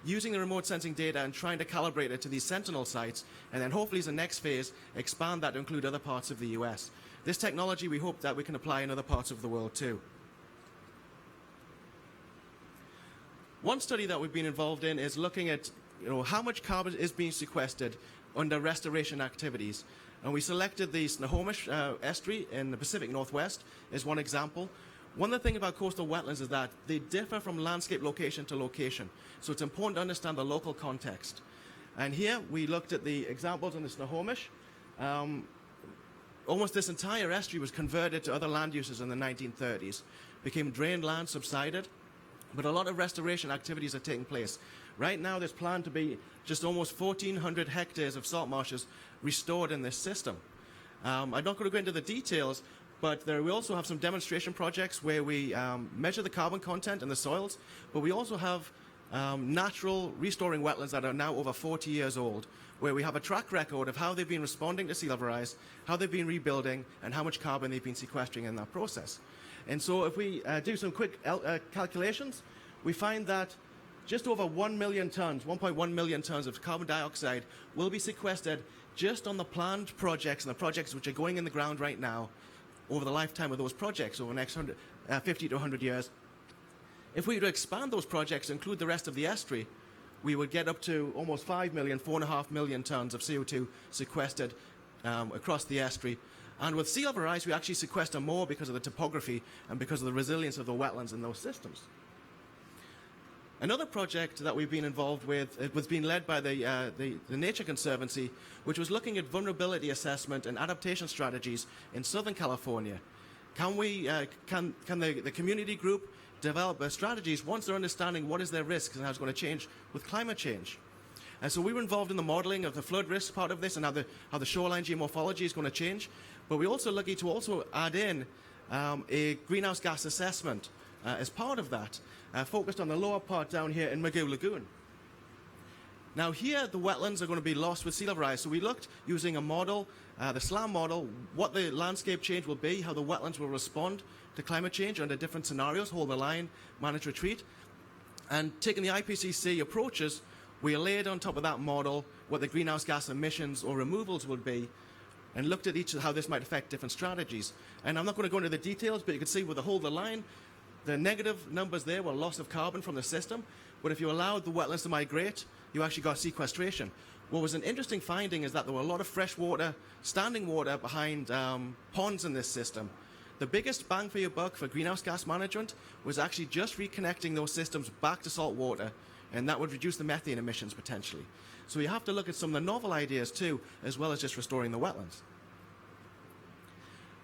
using the remote sensing data and trying to calibrate it to these sentinel sites, and then hopefully as the next phase, expand that to include other parts of the US. This technology we hope that we can apply in other parts of the world too. One study that we've been involved in is looking at how much carbon is being sequestered under restoration activities. And we selected the Snohomish estuary in the Pacific Northwest as one example. One of the things about coastal wetlands is that they differ from landscape location to location. So it's important to understand the local context. And here we looked at the examples in the Snohomish. Almost this entire estuary was converted to other land uses in the 1930s. Became drained land, subsided. But a lot of restoration activities are taking place. Right now there's planned to be just almost 1,400 hectares of salt marshes restored in this system. I'm not going to go into the details, but we also have some demonstration projects where we measure the carbon content in the soils, but we also have natural restoring wetlands that are now over 40 years old, where we have a track record of how they've been responding to sea level rise, how they've been rebuilding, and how much carbon they've been sequestering in that process. And so if we do some quick calculations, we find that just over 1 million tons, 1.1 million tons of carbon dioxide will be sequestered just on the planned projects and the projects which are going in the ground right now over the lifetime of those projects over the next 50 to 100 years. If we were to expand those projects and include the rest of the estuary, we would get up to almost 5 million, 4.5 million tons of CO2 sequestered across the estuary. And with sea level rise, we actually sequester more because of the topography and because of the resilience of the wetlands in those systems. Another project that we've been involved with, it was being led by the Nature Conservancy, which was looking at vulnerability assessment and adaptation strategies in Southern California. Can the community group develop strategies once they're understanding what is their risk and how it's going to change with climate change? And so we were involved in the modeling of the flood risk part of this and how the shoreline geomorphology is going to change. But we're also lucky to also add in a greenhouse gas assessment as part of that, focused on the lower part down here in Magoo Lagoon. Now here, the wetlands are going to be lost with sea level rise. So we looked using a model, the SLAM model, what the landscape change will be, how the wetlands will respond to climate change under different scenarios, hold the line, manage retreat. And taking the IPCC approaches, we layered on top of that model what the greenhouse gas emissions or removals would be, and looked at each of how this might affect different strategies. And I'm not going to go into the details, but you can see with the hold the line, the negative numbers there were loss of carbon from the system, but if you allowed the wetlands to migrate, you actually got sequestration. What was an interesting finding is that there were a lot of fresh water, standing water behind ponds in this system. The biggest bang for your buck for greenhouse gas management was actually just reconnecting those systems back to salt water, and that would reduce the methane emissions potentially. So you have to look at some of the novel ideas too, as well as just restoring the wetlands.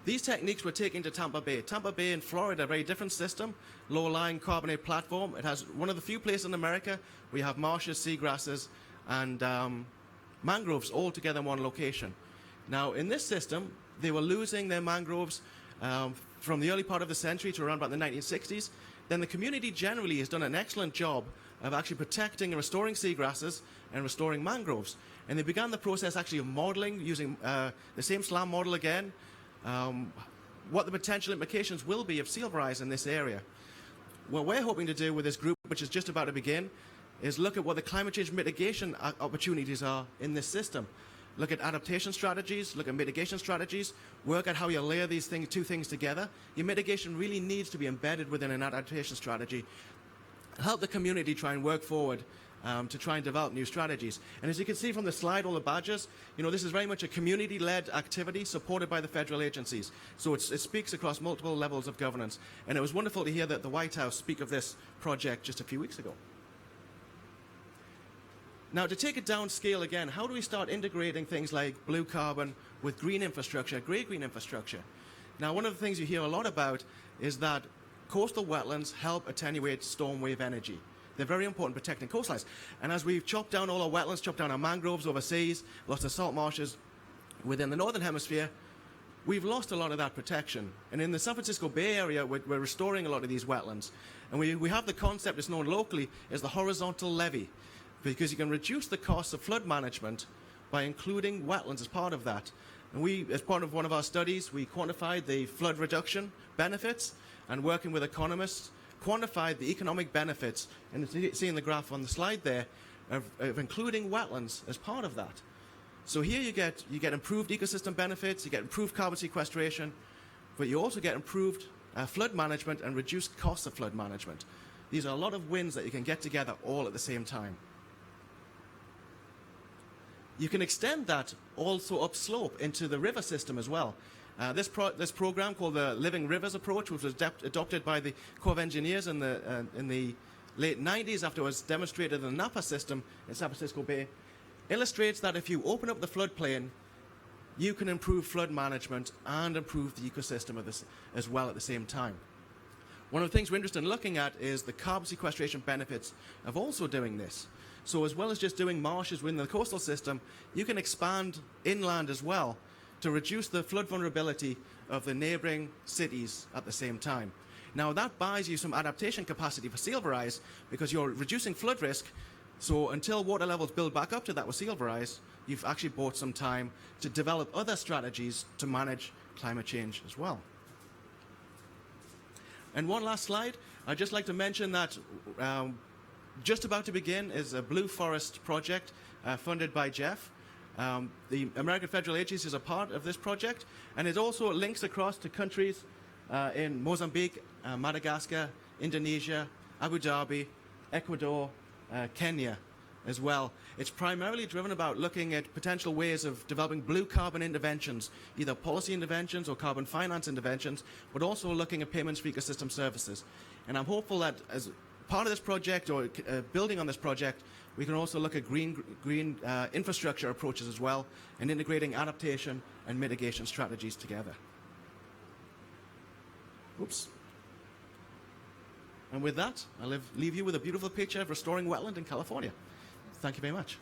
These techniques were taken to Tampa Bay. Tampa Bay in Florida, a very different system, low-lying carbonate platform. It has one of the few places in America where you have marshes, seagrasses, and mangroves all together in one location. Now, in this system, they were losing their mangroves from the early part of the century to around about the 1960s. Then the community generally has done an excellent job of actually protecting and restoring seagrasses and restoring mangroves. And they began the process actually of modeling, using the same SLAM model again, what the potential implications will be of seal rise in this area. What we're hoping to do with this group, which is just about to begin, is look at what the climate change mitigation opportunities are in this system. Look at adaptation strategies, look at mitigation strategies, work out how you layer these two things together. Your mitigation really needs to be embedded within an adaptation strategy. Help the community try and work forward to try and develop new strategies. And as you can see from the slide, all the badges, this is very much a community-led activity supported by the federal agencies. So it speaks across multiple levels of governance. And it was wonderful to hear that the White House speak of this project just a few weeks ago. Now, to take it downscale again, how do we start integrating things like blue carbon with green infrastructure, grey-green infrastructure? Now, one of the things you hear a lot about is that coastal wetlands help attenuate storm wave energy. They're very important protecting coastlines. And as we've chopped down all our wetlands, chopped down our mangroves overseas, lots of salt marshes within the northern hemisphere, we've lost a lot of that protection. And in the San Francisco Bay Area, we're restoring a lot of these wetlands. And we have the concept that's known locally as the horizontal levee, because you can reduce the cost of flood management by including wetlands as part of that. And we, as part of one of our studies, we quantified the flood reduction benefits, and working with economists, quantified the economic benefits, and you see in the graph on the slide there, of including wetlands as part of that. So here you get improved ecosystem benefits, you get improved carbon sequestration, but you also get improved flood management and reduced costs of flood management. These are a lot of wins that you can get together all at the same time. You can extend that also upslope into the river system as well. This program called the Living Rivers approach, which was adopted by the Corps of Engineers in the late 90s after it was demonstrated in the Napa system in San Francisco Bay, illustrates that if you open up the floodplain, you can improve flood management and improve the ecosystem of this as well at the same time. One of the things we're interested in looking at is the carbon sequestration benefits of also doing this. So as well as just doing marshes within the coastal system, you can expand inland as well to reduce the flood vulnerability of the neighboring cities at the same time. Now that buys you some adaptation capacity for sea level rise because you're reducing flood risk. So until water levels build back up to that with sea level rise, you've actually bought some time to develop other strategies to manage climate change as well. And one last slide, I'd just like to mention that just about to begin is a Blue Forest project funded by Jeff. The American federal agencies are part of this project, and it also links across to countries in Mozambique, Madagascar, Indonesia, Abu Dhabi, Ecuador, Kenya as well. It's primarily driven about looking at potential ways of developing blue carbon interventions, either policy interventions or carbon finance interventions, but also looking at payments for ecosystem services. And I'm hopeful that as part of this project or building on this project, we can also look at green infrastructure approaches as well and integrating adaptation and mitigation strategies together. Oops. And with that, I'll leave you with a beautiful picture of restoring wetland in California. Thank you very much.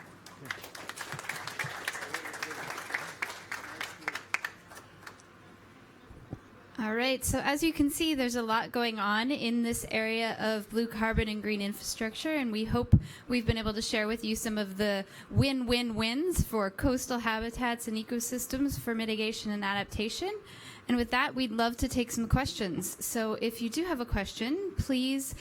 All right, so as you can see, there's a lot going on in this area of blue carbon and green infrastructure, and we hope we've been able to share with you some of the win-win-wins for coastal habitats and ecosystems for mitigation and adaptation. And with that, we'd love to take some questions. So if you do have a question, please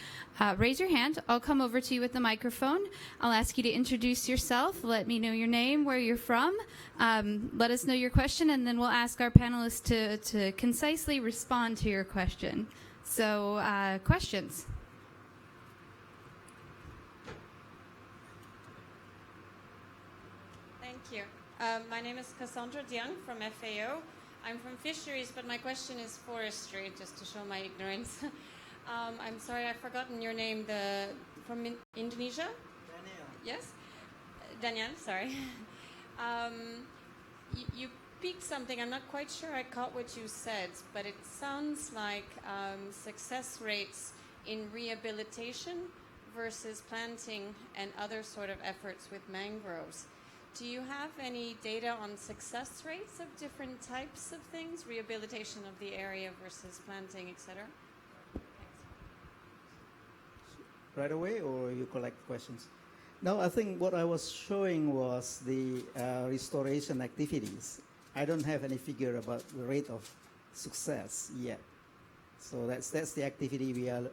raise your hand. I'll come over to you with the microphone. I'll ask you to introduce yourself. Let me know your name, where you're from. Let us know your question, and then we'll ask our panelists to concisely respond to your question. So questions? Thank you. My name is Cassandra Diang from FAO. I'm from fisheries, but my question is forestry, just to show my ignorance. I'm sorry, I've forgotten your name. From Indonesia? Daniel. Yes? Daniel, sorry. You peaked something. I'm not quite sure I caught what you said, but it sounds like success rates in rehabilitation versus planting and other sort of efforts with mangroves. Do you have any data on success rates of different types of things, rehabilitation of the area versus planting, etc.? Right away, or you collect questions? No, I think what I was showing was the restoration activities. I don't have any figure about the rate of success yet. So that's the activity we are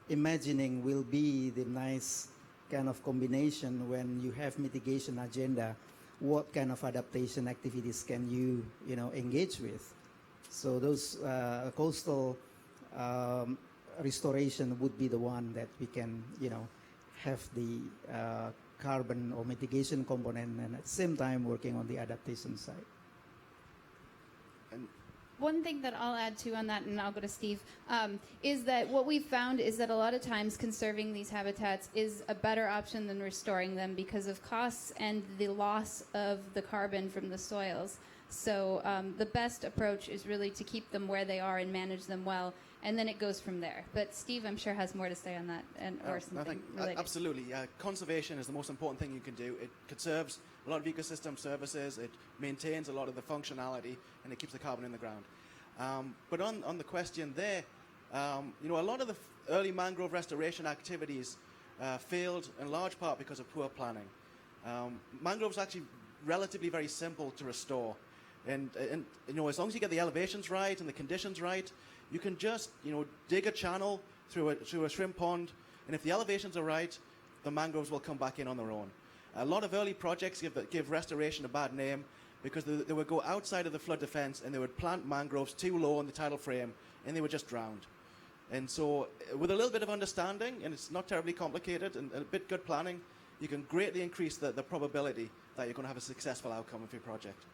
imagining will be the nice kind of combination when you have mitigation agenda. What kind of adaptation activities can you engage with? So those coastal restoration would be the one that we can have the carbon or mitigation component, and at the same time working on the adaptation side. One thing that I'll add to on that, and I'll go to Steve, is that what we've found is that a lot of times conserving these habitats is a better option than restoring them because of costs and the loss of the carbon from the soils. So the best approach is really to keep them where they are and manage them well, and then it goes from there. But Steve, I'm sure, has more to say on that, or something related. Absolutely. Conservation is the most important thing you can do. It conserves a lot of ecosystem services, it maintains a lot of the functionality, and it keeps the carbon in the ground. But on the question there, a lot of the early mangrove restoration activities failed in large part because of poor planning. Mangroves are actually relatively very simple to restore. And as long as you get the elevations right and the conditions right, you can just dig a channel through a shrimp pond, and if the elevations are right, the mangroves will come back in on their own. A lot of early projects give restoration a bad name because they would go outside of the flood defense and they would plant mangroves too low on the tidal frame, and they were just drowned. And so with a little bit of understanding, and it's not terribly complicated, and a bit good planning, you can greatly increase the probability that you're going to have a successful outcome of your project.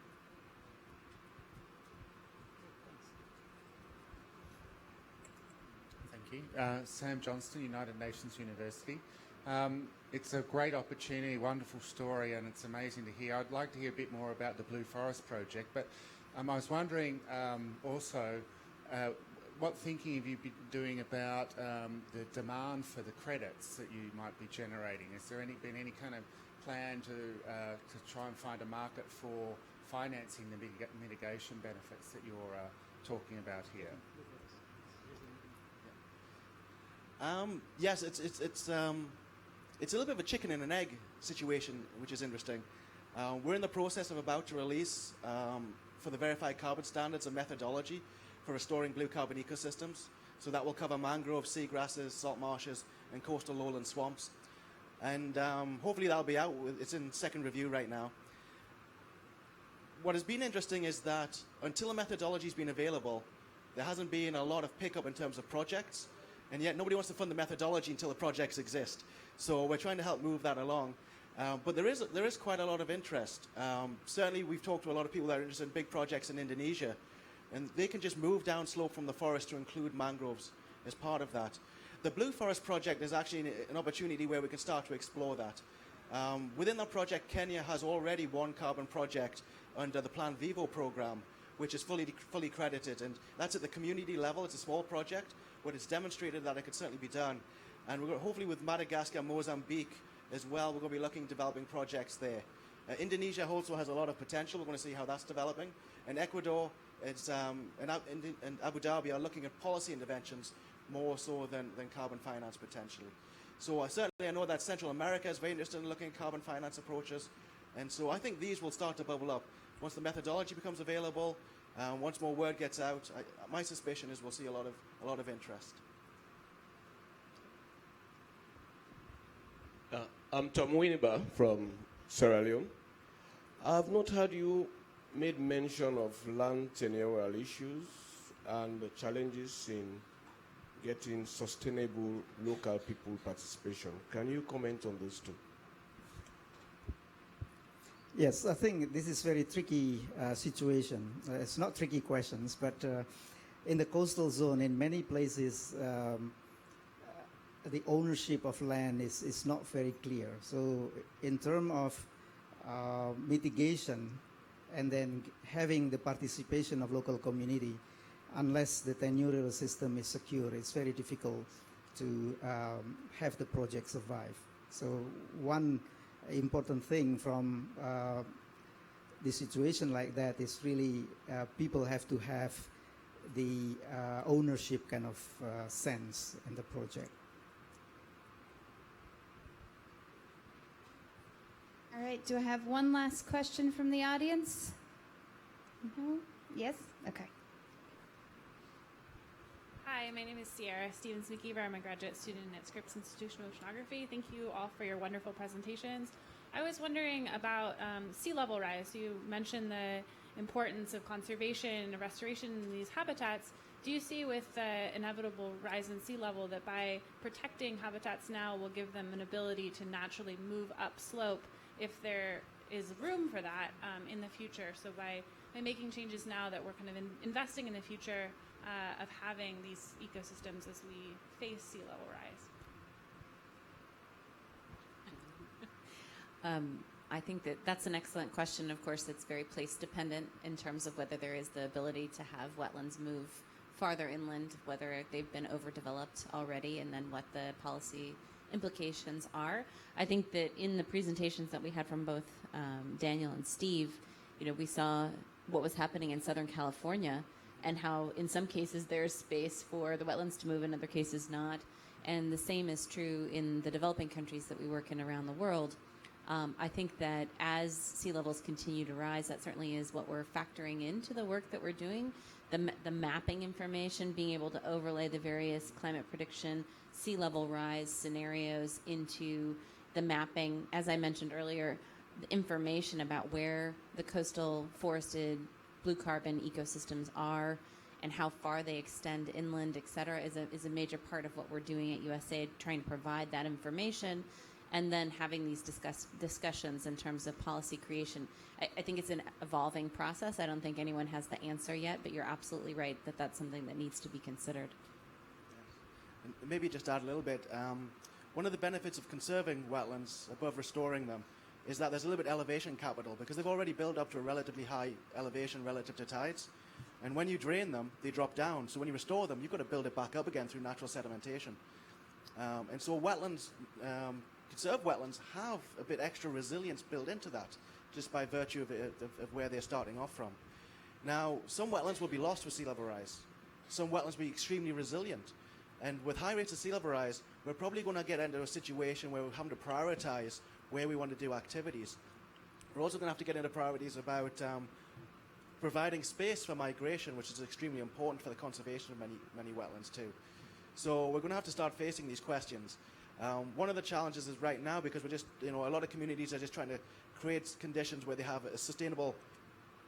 Thank you. Sam Johnston, United Nations University. It's a great opportunity, wonderful story, and it's amazing to hear. I'd like to hear a bit more about the Blue Forest project, but I was wondering also what thinking have you been doing about the demand for the credits that you might be generating? Has there been any kind of plan to try and find a market for financing the mitigation benefits that you're talking about here? Yes, it's a little bit of a chicken and an egg situation, which is interesting. We're in the process of about to release for the verified carbon standards a methodology for restoring blue carbon ecosystems. So that will cover mangroves, seagrasses, salt marshes, and coastal lowland swamps. And hopefully that'll be out. It's in second review right now. What has been interesting is that until a methodology's been available, there hasn't been a lot of pickup in terms of projects. And yet nobody wants to fund the methodology until the projects exist. So we're trying to help move that along. But there is quite a lot of interest. Certainly we've talked to a lot of people that are interested in big projects in Indonesia. And they can just move downslope from the forest to include mangroves as part of that. The Blue Forest project is actually an opportunity where we can start to explore that. Within that project, Kenya has already one carbon project under the Plan Vivo program, which is fully credited. And that's at the community level. It's a small project, but it's demonstrated that it could certainly be done. And we're hopefully with Madagascar, Mozambique as well, we're going to be looking at developing projects there. Indonesia also has a lot of potential. We're going to see how that's developing. And Ecuador and Abu Dhabi are looking at policy interventions more so than carbon finance potentially. So certainly I know that Central America is very interested in looking at carbon finance approaches. And so I think these will start to bubble up. Once the methodology becomes available, once more word gets out, my suspicion is we'll see a lot of interest. I'm Tom Winiba from Sierra Leone. I've not heard you made mention of land tenure issues and the challenges in getting sustainable local people participation. Can you comment on those two? Yes, I think this is very tricky situation. It's not tricky questions, but in the coastal zone, in many places, the ownership of land is not very clear. So in terms of mitigation and then having the participation of local community, unless the tenurial system is secure, it's very difficult to have the project survive. So one important thing from the situation like that is really people have to have the ownership kind of sense in the project. right, do I have one last question from the audience? No? Yes? Okay. Hi, my name is Sierra Stevens-McKeever. I'm a graduate student at Scripps Institution of Oceanography. Thank you all for your wonderful presentations. I was wondering about sea level rise. You mentioned the importance of conservation and restoration in these habitats. Do you see with the inevitable rise in sea level that by protecting habitats now will give them an ability to naturally move upslope if there is room for that in the future? So by making changes now that we're kind of investing in the future of having these ecosystems as we face sea level rise? I think that that's an excellent question. Of course, it's very place dependent in terms of whether there is the ability to have wetlands move farther inland, whether they've been overdeveloped already, and then what the policy implications are. I think that in the presentations that we had from both Daniel and Steve, we saw what was happening in Southern California and how in some cases there's space for the wetlands to move, in other cases not. And the same is true in the developing countries that we work in around the world. I think that as sea levels continue to rise, that certainly is what we're factoring into the work that we're doing. The mapping information, being able to overlay the various climate prediction, sea level rise scenarios into the mapping. As I mentioned earlier, the information about where the coastal forested blue carbon ecosystems are and how far they extend inland, et cetera, is a major part of what we're doing at USAID, trying to provide that information and then having these discussions in terms of policy creation. I think it's an evolving process. I don't think anyone has the answer yet, but you're absolutely right that that's something that needs to be considered. Yes. And maybe just add a little bit. One of the benefits of conserving wetlands above restoring them is that there's a little bit elevation capital because they've already built up to a relatively high elevation relative to tides. And when you drain them, they drop down. So when you restore them, you've got to build it back up again through natural sedimentation. And so wetlands, conserved wetlands have a bit extra resilience built into that just by virtue of where they're starting off from. Now, some wetlands will be lost with sea level rise. Some wetlands will be extremely resilient. And with high rates of sea level rise, we're probably going to get into a situation where we're having to prioritize where we want to do activities. We're also going to have to get into priorities about providing space for migration, which is extremely important for the conservation of many wetlands too. So we're going to have to start facing these questions. One of the challenges is right now, because we're just, a lot of communities are just trying to create conditions where they have a sustainable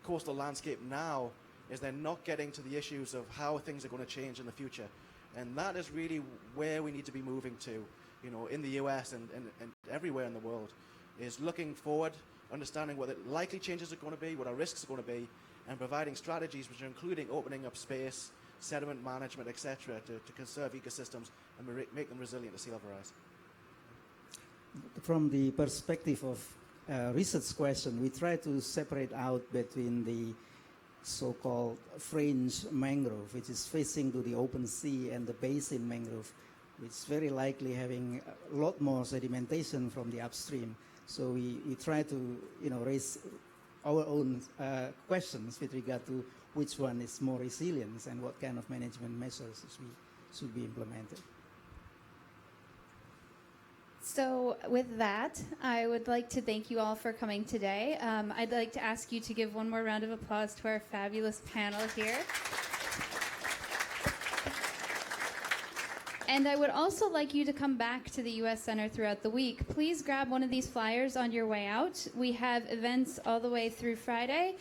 coastal landscape now, is they're not getting to the issues of how things are going to change in the future. And that is really where we need to be moving to, in the US and everywhere in the world, is looking forward, understanding what the likely changes are going to be, what our risks are going to be, and providing strategies which are including opening up space, sediment management, etc., to conserve ecosystems and make them resilient to sea level rise. From the perspective of research question, we try to separate out between the so-called fringe mangrove, which is facing to the open sea, and the basin mangrove, which is very likely having a lot more sedimentation from the upstream. So we try to raise our own questions with regard to which one is more resilient and what kind of management measures should be implemented. So with that, I would like to thank you all for coming today. I'd like to ask you to give one more round of applause to our fabulous panel here. And I would also like you to come back to the U.S. Center throughout the week. Please grab one of these flyers on your way out. We have events all the way through Friday.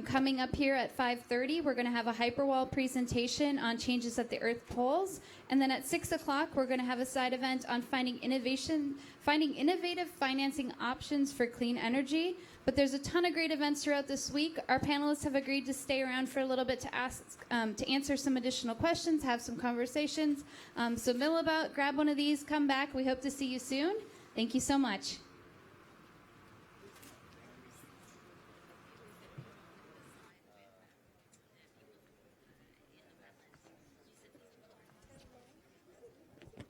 Coming up here at 5:30, we're going to have a hyperwall presentation on changes at the Earth poles. And then at 6 o'clock, we're going to have a side event on finding innovative financing options for clean energy. But there's a ton of great events throughout this week. Our panelists have agreed to stay around for a little bit to answer some additional questions, have some conversations. So mill about, grab one of these, come back. We hope to see you soon. Thank you so much.